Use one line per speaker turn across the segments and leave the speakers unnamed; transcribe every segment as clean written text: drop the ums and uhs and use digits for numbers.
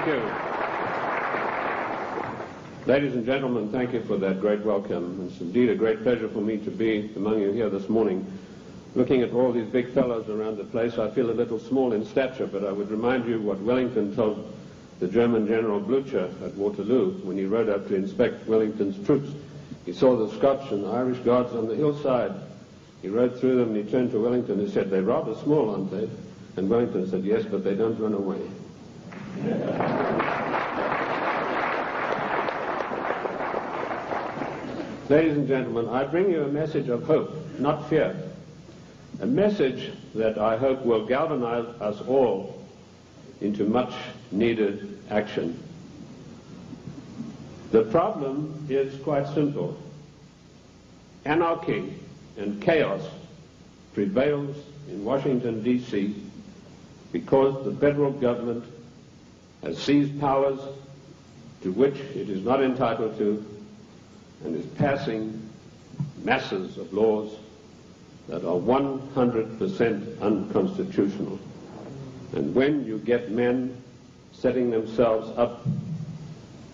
Thank you. Ladies and gentlemen, thank you for that great welcome. It's indeed a great pleasure for me to be among you here this morning. Looking at all these big fellows around the place, I feel a little small in stature, but I would remind you what Wellington told the German General Blücher at Waterloo when he rode up to inspect Wellington's troops. He saw the Scotch and Irish guards on the hillside. He rode through them and he turned to Wellington and said, "They're rather small, aren't they?" And Wellington said, "Yes, but they don't run away." Ladies and gentlemen, I bring you a message of hope, not fear. A message that I hope will galvanize us all into much needed action. The problem is quite simple. Anarchy and chaos prevails in Washington, D.C. because the federal government has seized powers to which it is not entitled to and is passing masses of laws that are 100% unconstitutional. And when you get men setting themselves up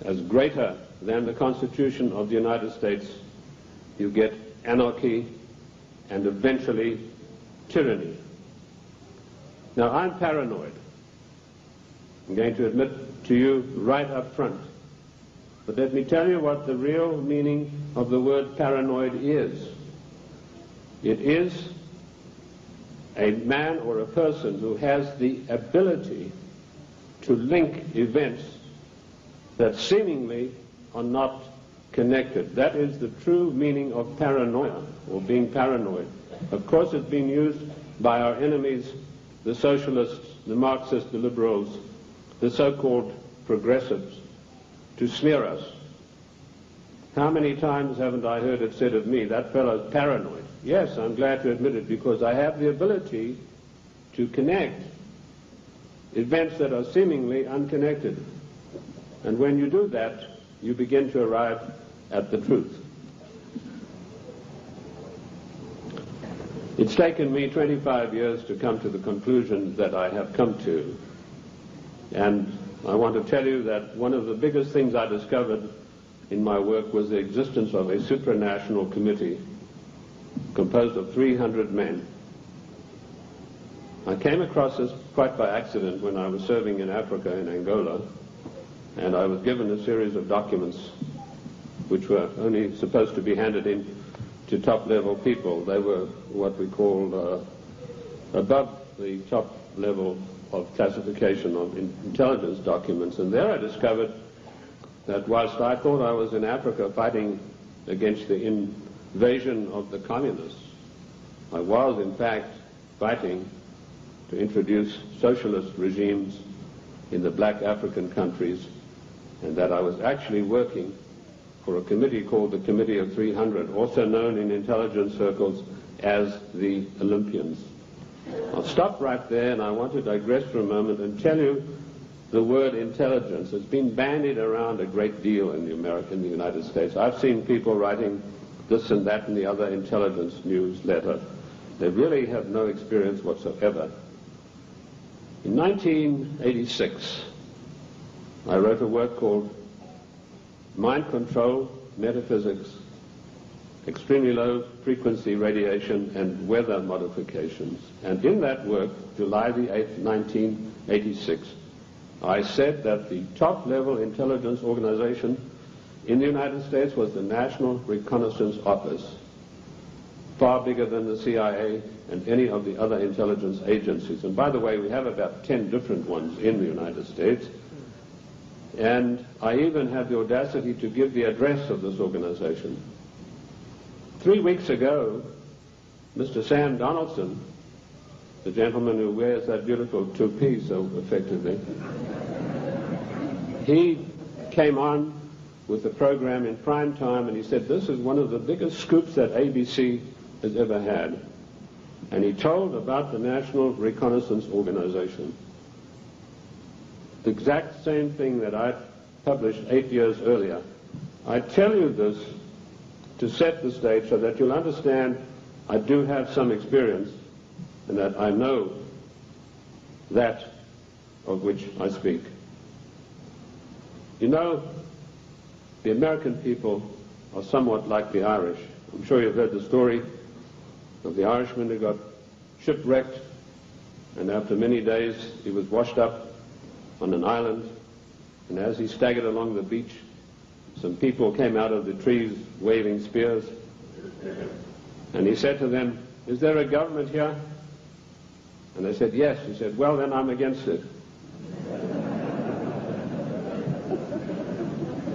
as greater than the Constitution of the United States, you get anarchy and eventually tyranny. Now, I'm paranoid. I'm going to admit to you right up front. But let me tell you what the real meaning of the word paranoid is. It is a man or a person who has the ability to link events that seemingly are not connected. That is the true meaning of paranoia, or being paranoid. Of course, it's been used by our enemies, the socialists, the Marxists, the liberals, the so-called progressives, to smear us. How many times haven't I heard it said of me, "That fellow's paranoid"? Yes, I'm glad to admit it, because I have the ability to connect events that are seemingly unconnected. And when you do that, you begin to arrive at the truth. It's taken me 25 years to come to the conclusions that I have come to. And I want to tell you that one of the biggest things I discovered in my work was the existence of a supranational committee composed of 300 men. I came across this quite by accident when I was serving in Africa, in Angola, and I was given a series of documents which were only supposed to be handed in to top-level people. They were what we call above the top level of classification of intelligence documents. And there I discovered that whilst I thought I was in Africa fighting against the invasion of the communists, I was in fact fighting to introduce socialist regimes in the black African countries, and that I was actually working for a committee called the Committee of 300, also known in intelligence circles as the Olympians. I'll stop right there, and I want to digress for a moment and tell you the word intelligence. It's been bandied around a great deal in the United States. I've seen people writing this and that and the other intelligence newsletter. They really have no experience whatsoever. In 1986, I wrote a work called Mind Control, Metaphysics, Extremely Low Frequency Radiation and Weather Modifications. And in that work, July the 8th, 1986, I said that the top-level intelligence organization in the United States was the National Reconnaissance Office, far bigger than the CIA and any of the other intelligence agencies. And by the way, we have about 10 different ones in the United States. And I even had the audacity to give the address of this organization. 3 weeks ago, Mr. Sam Donaldson, the gentleman who wears that beautiful toupee so effectively, he came on with the program in prime time, and he said, "This is one of the biggest scoops that ABC has ever had." And he told about the National Reconnaissance Organization. The exact same thing that I published 8 years earlier. I tell you this to set the stage so that you'll understand I do have some experience and that I know that of which I speak. You know, the American people are somewhat like the Irish. I'm sure you've heard the story of the Irishman who got shipwrecked, and after many days he was washed up on an island, and as he staggered along the beach, some people came out of the trees waving spears, and he said to them, "Is there a government here?" And they said, "Yes." He said, "Well, then I'm against it."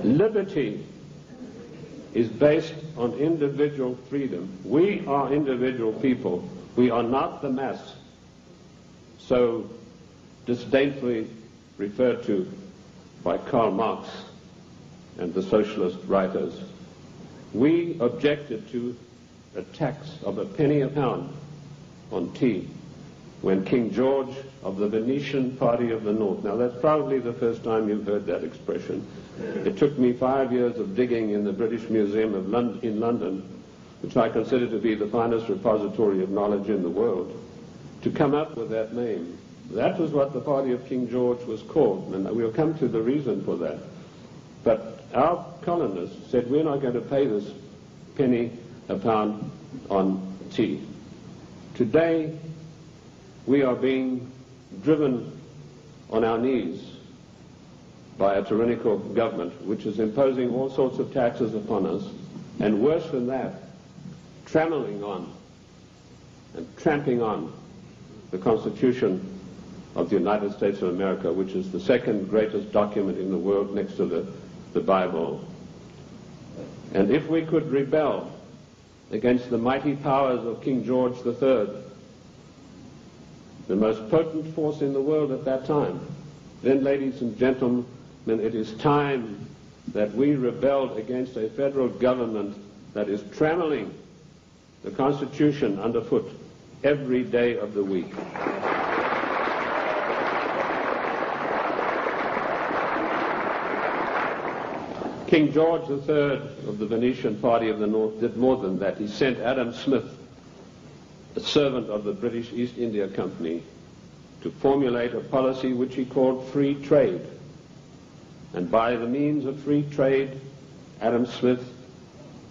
Liberty is based on individual freedom. We are individual people. We are not the mass, so disdainfully referred to by Karl Marx and the socialist writers. We objected to a tax of a penny a pound on tea when King George of the Venetian Party of the North, now that's probably the first time you've heard that expression. It took me 5 years of digging in the British Museum in London, which I consider to be the finest repository of knowledge in the world, to come up with that name. That was what the party of King George was called, and we'll come to the reason for that. But our colonists said, we're not going to pay this penny a pound on tea. Today, we are being driven on our knees by a tyrannical government which is imposing all sorts of taxes upon us, and worse than that, trammeling on and tramping on the Constitution of the United States of America, which is the second greatest document in the world next to the Bible. And if we could rebel against the mighty powers of King George III, the most potent force in the world at that time, then, ladies and gentlemen, it is time that we rebelled against a federal government that is trammeling the Constitution underfoot every day of the week. King George III of the Venetian Party of the North did more than that. He sent Adam Smith, a servant of the British East India Company, to formulate a policy which he called free trade. And by the means of free trade, Adam Smith,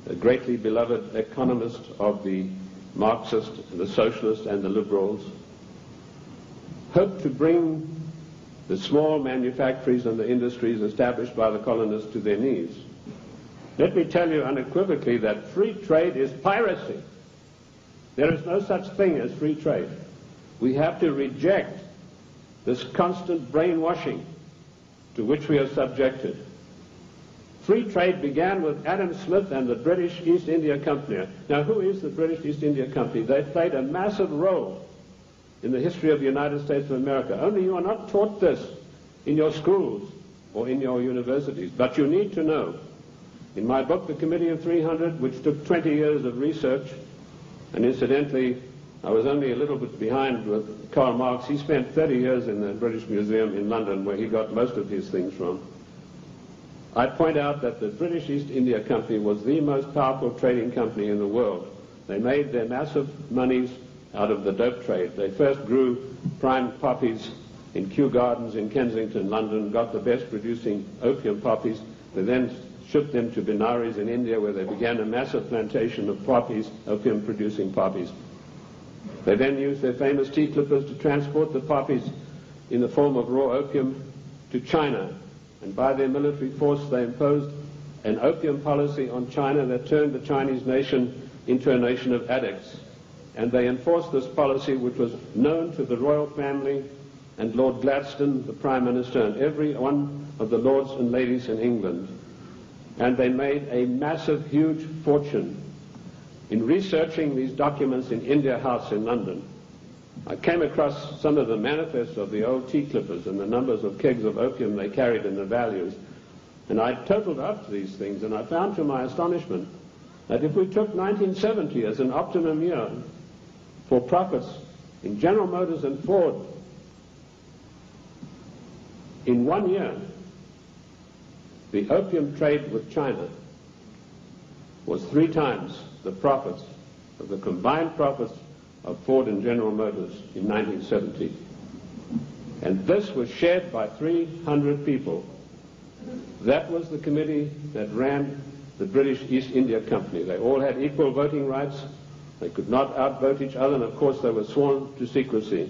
a greatly beloved economist of the Marxists, the socialists, and the liberals, hoped to bring the small manufactories and the industries established by the colonists to their knees. Let me tell you unequivocally that free trade is piracy. There is no such thing as free trade. We have to reject this constant brainwashing to which we are subjected. Free trade began with Adam Smith and the British East India Company. Now, who is the British East India Company? They played a massive role in the history of the United States of America. Only you are not taught this in your schools or in your universities, but you need to know. In my book, The Committee of 300, which took 20 years of research, and incidentally, I was only a little bit behind with Karl Marx. He spent 30 years in the British Museum in London, where he got most of his things from. I point out that the British East India Company was the most powerful trading company in the world. They made their massive monies out of the dope trade. They first grew prime poppies in Kew Gardens in Kensington, London, got the best producing opium poppies. They then shipped them to Benares in India, where they began a massive plantation of poppies, opium producing poppies. They then used their famous tea clippers to transport the poppies in the form of raw opium to China. And by their military force, they imposed an opium policy on China that turned the Chinese nation into a nation of addicts. And they enforced this policy, which was known to the royal family and Lord Gladstone, the Prime Minister, and every one of the lords and ladies in England. And they made a massive, huge fortune. In researching these documents in India House in London, I came across some of the manifests of the old tea clippers and the numbers of kegs of opium they carried and the values. And I totaled up these things, and I found to my astonishment that if we took 1970 as an optimum year for profits in General Motors and Ford, in 1 year, the opium trade with China was 3 times the profits of the combined profits of Ford and General Motors in 1970. And this was shared by 300 people. That was the committee that ran the British East India Company. They all had equal voting rights. They could not outvote each other, and of course they were sworn to secrecy.